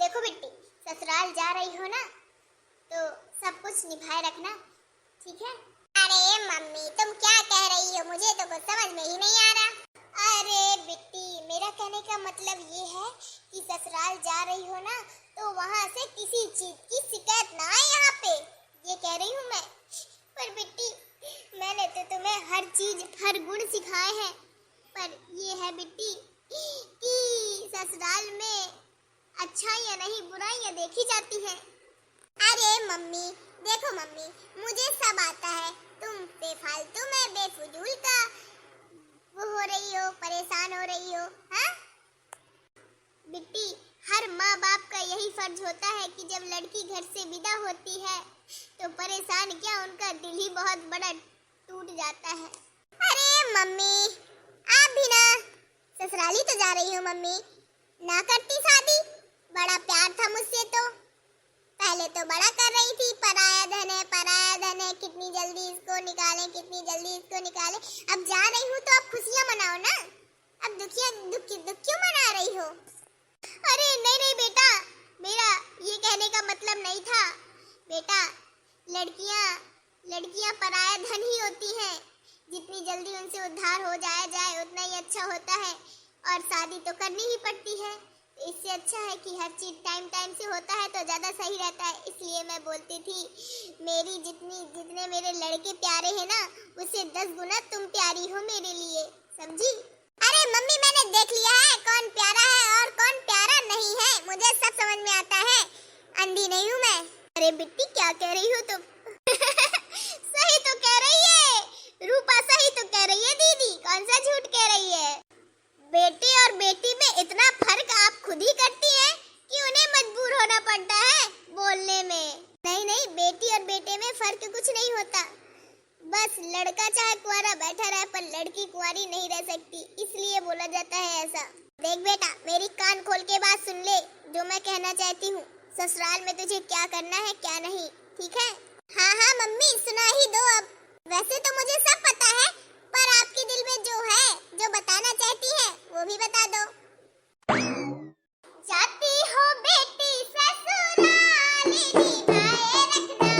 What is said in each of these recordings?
देखो बिट्टी, ससुराल जा रही हो ना तो सब कुछ निभाए रखना, ठीक है? अरे मम्मी तुम क्या कह रही हो, मुझे तो कुछ समझ में ही नहीं आ रहा। अरे बिट्टी, मेरा कहने का मतलब ये है कि ससुराल जा रही हो ना तो वहाँ से किसी चीज की शिकायत ना आए यहाँ पे, ये कह रही हूँ मैं। पर बिट्टी मैंने तो तुम्हें हर चीज हर गुण सिखाए हैं, पर ये है बिट्टी कि ससुराल में अच्छाइयाँ नहीं बुराइयाँ देखी जाती हैं। अरे मम्मी देखो मम्मी, मुझे सब आता है, तुम बेफालतू में बेफुजूल का वो हो रही हो, परेशान हो रही हो। हाँ बिट्टी, हर माँ बाप का यही फर्ज होता है कि जब लड़की घर से विदा होती है तो परेशान क्या उनका दिल ही बहुत बड़ा टूट जाता है। अरे मम्मी आप भी ना ससुराली तो जा रही हो मम्मी, ना करती शादी, बड़ा प्यार था मुझसे तो, पहले तो बड़ा कर रही थी, पराया धन है, कितनी जल्दी इसको निकालें, कितनी जल्दी इसको निकालें। अब जा रही हूँ तो अब खुशियाँ मनाओ ना, अब दुख क्यों मना रही हो? अरे नहीं नहीं बेटा, मेरा ये कहने का मतलब नहीं था बेटा, लड़कियाँ पराया धन ही होती हैं, जितनी जल्दी उनसे उद्धार हो जाए उतना ही अच्छा होता है, और शादी तो करनी ही पड़ती है। इससे अच्छा है कि हर चीज टाइम से होता है तो ज्यादा सही रहता है। इसलिए मैं बोलती थी, जितने मेरे लड़के प्यारे हैं ना, उससे 10 गुना तुम प्यारी हो मेरे लिए, समझी? अरे मम्मी मैंने देख लिया है कौन प्यारा है और कौन प्यारा नहीं है, मुझे सब समझ में आता है, अंधी नहीं हूँ मैं। अरे बिट्टी क्या कह रही हो तुम? सही तो कह रही है रूपा, सही तो कह रही है दीदी, कौन सा झूठ कह रही है। बेटे और बेटी में इतना फर्क आप खुद ही करती हैं कि उन्हें मजबूर होना पड़ता है बोलने में। नहीं, बेटी और बेटे में फर्क कुछ नहीं होता, बस लड़का चाहे कुंवारा बैठा रहे पर लड़की कुंवारी नहीं रह सकती, इसलिए बोला जाता है ऐसा। देख बेटा, मेरी कान खोल के बात सुन ले, जो मैं कहना चाहती हूँ, ससुराल में तुझे क्या करना है क्या नहीं, ठीक है? हाँ मम्मी सुना ही दो अब। वैसे तो मुझे सब पता है, पर आपके दिल में जो है, जो बताना चाहती है वो भी बता दो। जाती हो बेटी ससुराल निभाए रखना,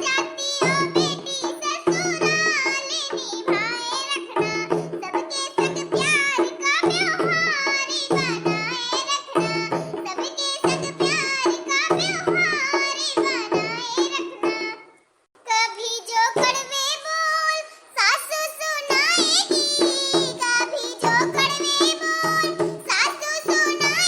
जाती हो बेटी ससुराल निभाए रखना, सबके संग प्यार का व्यवहार बनाए रखना, सबके संग प्यार का व्यवहार बनाए रखना। कभी जो कड़वे बोल सासू सुनाएगी, कभी जो कड़वे बोल सासू सुनाएगी,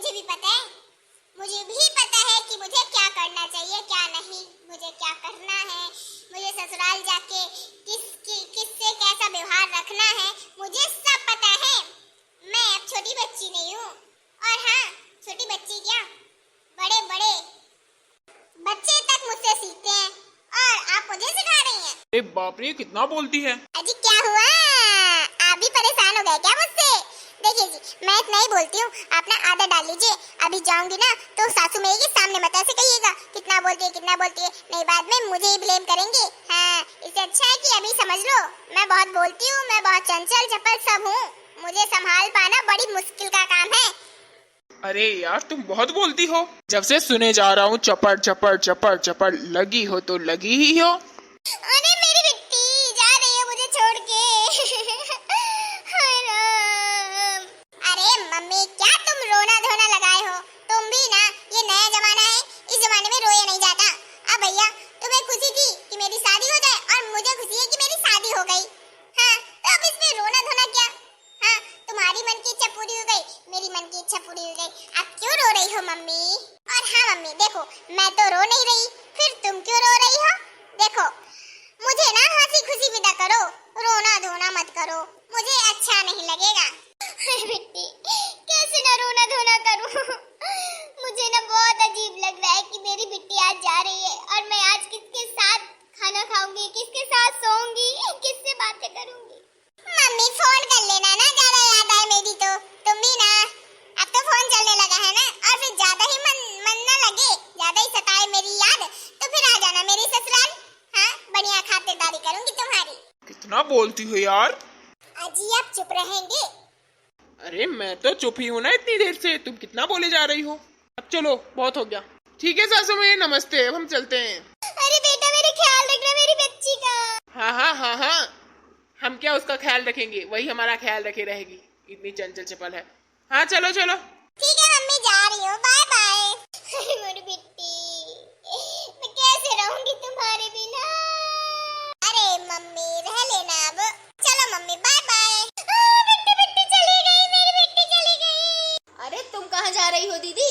मुझे भी पता है, मुझे भी पता है कि मुझे क्या करना चाहिए क्या नहीं, मुझे क्या करना है, मुझे ससुराल जाके किससे कैसा व्यवहार रखना है, मुझे सब पता है। मैं अब छोटी बच्ची नहीं हूँ। और हाँ, छोटी बच्ची क्या, बड़े बड़े बच्चे तक मुझसे सीखते हैं और आप मुझे सिखा रही हैं। अरे बाप रे, कितना बोलती है। अजी क्या हुआ, आप भी परेशान हो गए क्या मुझसे? देखिए जी, मैं इतना ही बोलती हूँ, आप ना आदत डाल लीजिए। अभी जाऊंगी ना तो सासू मेरी के सामने मत ऐसे कहिएगा कितना बोलती है, नहीं बाद में मुझे ही ब्लेम करेंगे। हाँ, इससे अच्छा है कि अभी समझ लो, मैं बहुत बोलती हूँ, मैं बहुत चंचल चपल सब हूँ, मुझे संभाल पाना बड़ी मुश्किल का काम है। अरे यार, तुम बहुत बोलती हो। जब से सुने जा रहा हूँ चपड़ चपड़ चपड़ चपड़, लगी हो तो लगी ही हो। अरे मेरी बिट्टी जा रही है मुझे छोड़ के। हाय राम। अरे मम्मी, क्या तुम रोना धोना लगाए हो? तुम भी ना, ये नया जमाना है, इस जमाने में रोया नहीं जाता। अब भैया, तुम्हें खुशी थी कि मेरी शादी हो जाए और मुझे खुशी है कि मेरी शादी हो गई। हाँ, तो अब इसमें रोना धोना क्या? हाँ, तुम्हारी मन की इच्छा पूरी हो गई, मेरी मन की इच्छा पूरी हो गई, अब क्यों रो रही हो मम्मी? और हाँ मम्मी देखो, मैं तो रो नहीं रही, फिर तुम क्यों रो रही हो? देखो, मुझे ना हंसी खुशी विदा करो, रोना धोना मत करो, मुझे अच्छा नहीं लगेगा। बेटी, कैसे ना रोना धोना करूं? मुझे ना बहुत अजीब लग रहा है कि मेरी बिट्टी आज जा रही है और मैं आज किसके साथ खाना खाऊंगी, किसके साथ सोऊंगी, किससे बातें करूंगी? मम्मी फोन कर लेना ना, ज्यादा याद आए मेरी तो। तुम भी ना, अब तो फोन चलने लगा है ना, और फिर ज्यादा ही मन ना लगे, ज्यादा ही सताए मेरी याद, तो फिर आ जाना मेरी ससुराल। हाँ, बढ़िया खातिरदारी करूंगी तुम्हारी। कितना बोलती हो यार। अजी आप चुप रहेंगे? अरे मैं तो चुप ही हूँ ना इतनी देर से, तुम कितना बोले जा रही हो। अब चलो, बहुत हो गया। ठीक है सासू माँ, नमस्ते, अब हम चलते हैं। अरे बेटा, मेरे ख्याल रखना मेरी बच्ची का। हाँ हाँ हाँ हाँ, हम क्या उसका ख्याल रखेंगे, वही हमारा ख्याल रखे रहेगी, इतनी चंचल चपल है। हाँ चलो चलो। ठीक है मम्मी, जा रही हूँ, बाय बाय। अरे मेरी बेटी, मैं कैसे रहूंगी तुम्हारे बिना? अरे मम्मी रह लेना अब। चलो मम्मी, बाय बाय। बिट्टी बिट्टी चली गई, मेरी बिट्टी चली गई। अरे तुम कहाँ जा रही हो दीदी?